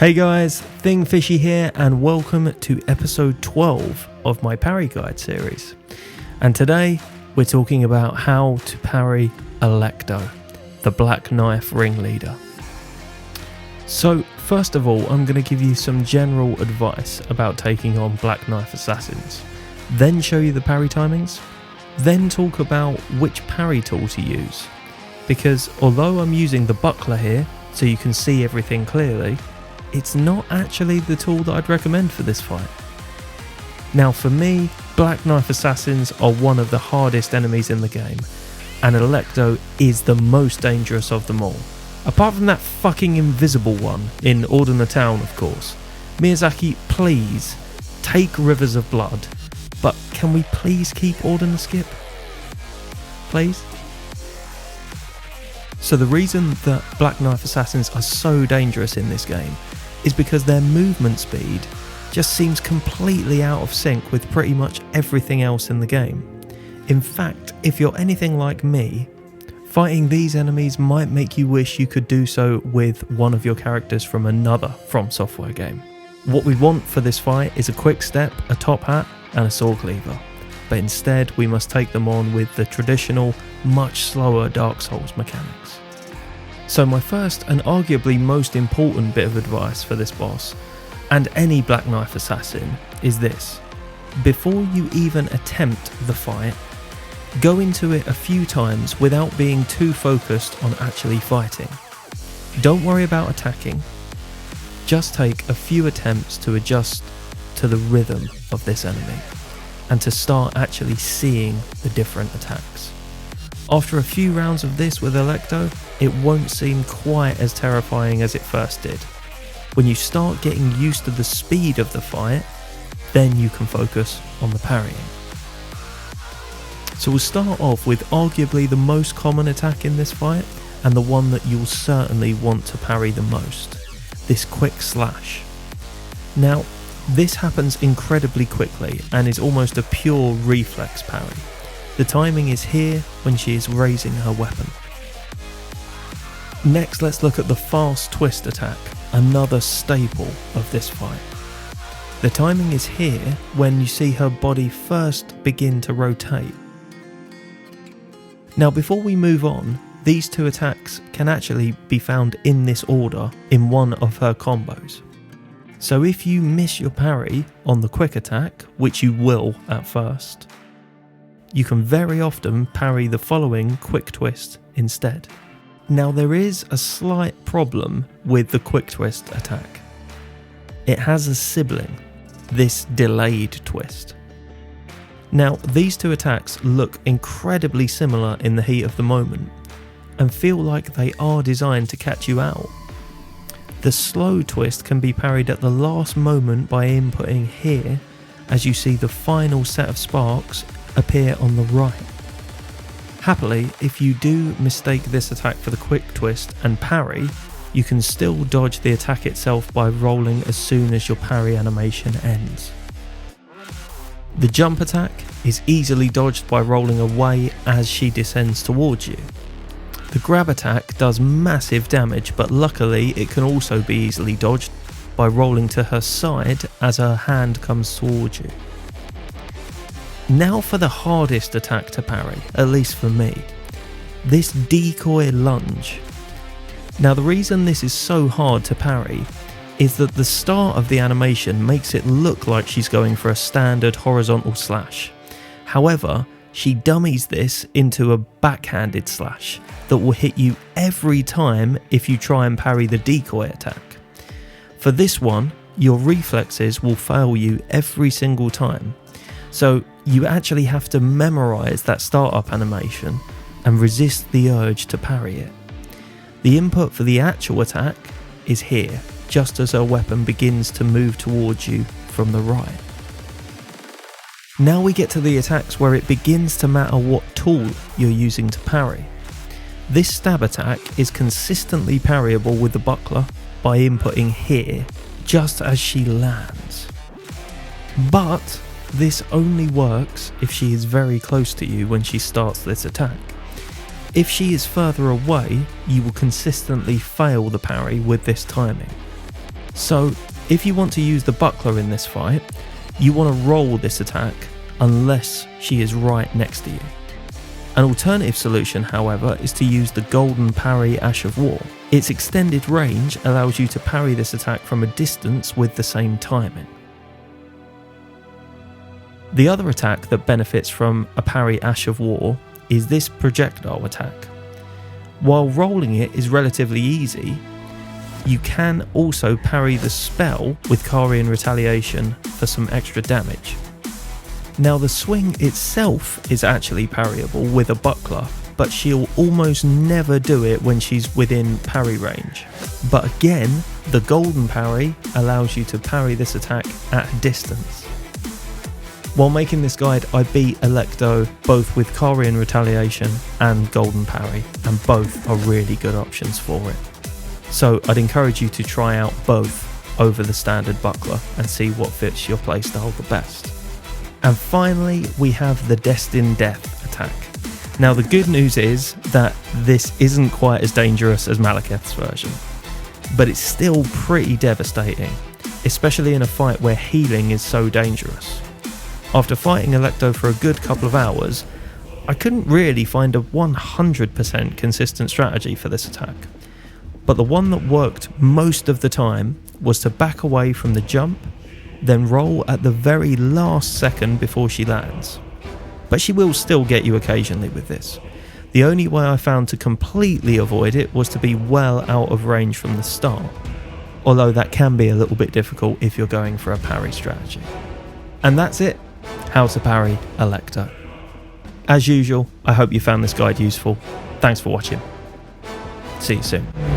Hey guys, Thing Fishy here and welcome to episode 12 of my parry guide series. And today we're talking about how to parry Alecto, the Black Knife ringleader. So first of all, I'm going to give you some general advice about taking on Black Knife Assassins, then show you the parry timings, then talk about which parry tool to use. Because although I'm using the buckler here so you can see everything clearly, it's not actually the tool that I'd recommend for this fight. Now for me, Black Knife Assassins are one of the hardest enemies in the game, and Alecto is the most dangerous of them all. Apart from that fucking invisible one in Elden the town, of course. Miyazaki, please, take Rivers of Blood, but can we please keep Elden the skip? Please? So the reason that Black Knife Assassins are so dangerous in this game is because their movement speed just seems completely out of sync with pretty much everything else in the game. In fact, if you're anything like me, fighting these enemies might make you wish you could do so with one of your characters from another From Software game. What we want for this fight is a quick step, a top hat and a sword cleaver, but instead we must take them on with the traditional, much slower Dark Souls mechanics. So my first and arguably most important bit of advice for this boss, and any Black Knife Assassin, is this. Before you even attempt the fight, go into it a few times without being too focused on actually fighting. Don't worry about attacking, just take a few attempts to adjust to the rhythm of this enemy, and to start actually seeing the different attacks. After a few rounds of this with Alecto, it won't seem quite as terrifying as it first did. When you start getting used to the speed of the fight, then you can focus on the parrying. So we'll start off with arguably the most common attack in this fight, and the one that you'll certainly want to parry the most, this quick slash. Now, this happens incredibly quickly and is almost a pure reflex parry. The timing is here when she is raising her weapon. Next, let's look at the fast twist attack, another staple of this fight. The timing is here when you see her body first begin to rotate. Now before we move on, these two attacks can actually be found in this order in one of her combos. So if you miss your parry on the quick attack, which you will at first, you can very often parry the following quick twist instead. Now there is a slight problem with the quick twist attack. It has a sibling, this delayed twist. Now these two attacks look incredibly similar in the heat of the moment, and feel like they are designed to catch you out. The slow twist can be parried at the last moment by inputting here, as you see the final set of sparks appear on the right. Happily, if you do mistake this attack for the quick twist and parry, you can still dodge the attack itself by rolling as soon as your parry animation ends. The jump attack is easily dodged by rolling away as she descends towards you. The grab attack does massive damage, but luckily it can also be easily dodged by rolling to her side as her hand comes towards you. Now for the hardest attack to parry, at least for me, this Decoy Lunge. Now the reason this is so hard to parry is that the start of the animation makes it look like she's going for a standard horizontal slash. However, she dummies this into a backhanded slash that will hit you every time if you try and parry the decoy attack. For this one, your reflexes will fail you every single time. So you actually have to memorize that startup animation and resist the urge to parry it. The input for the actual attack is here, just as her weapon begins to move towards you from the right. Now we get to the attacks where it begins to matter what tool you're using to parry. This stab attack is consistently parryable with the buckler by inputting here, just as she lands. But this only works if she is very close to you when she starts this attack. If she is further away, you will consistently fail the parry with this timing. So if you want to use the buckler in this fight, you want to roll this attack unless she is right next to you. An alternative solution, however, is to use the Golden Parry Ash of War. Its extended range allows you to parry this attack from a distance with the same timing. The other attack that benefits from a parry Ash of War is this projectile attack. While rolling it is relatively easy, you can also parry the spell with Carian Retaliation for some extra damage. Now the swing itself is actually parryable with a buckler, but she'll almost never do it when she's within parry range. But again, the Golden Parry allows you to parry this attack at a distance. While making this guide, I beat Alecto both with Carian Retaliation and Golden Parry, and both are really good options for it. So I'd encourage you to try out both over the standard buckler and see what fits your playstyle the best. And finally, we have the Destined Death attack. Now the good news is that this isn't quite as dangerous as Malekith's version, but it's still pretty devastating, especially in a fight where healing is so dangerous. After fighting Alecto for a good couple of hours, I couldn't really find a 100% consistent strategy for this attack, but the one that worked most of the time was to back away from the jump, then roll at the very last second before she lands. But she will still get you occasionally with this. The only way I found to completely avoid it was to be well out of range from the start, although that can be a little bit difficult if you're going for a parry strategy. And that's it, how to parry Alecto. As usual, I hope you found this guide useful. Thanks for watching. See you soon.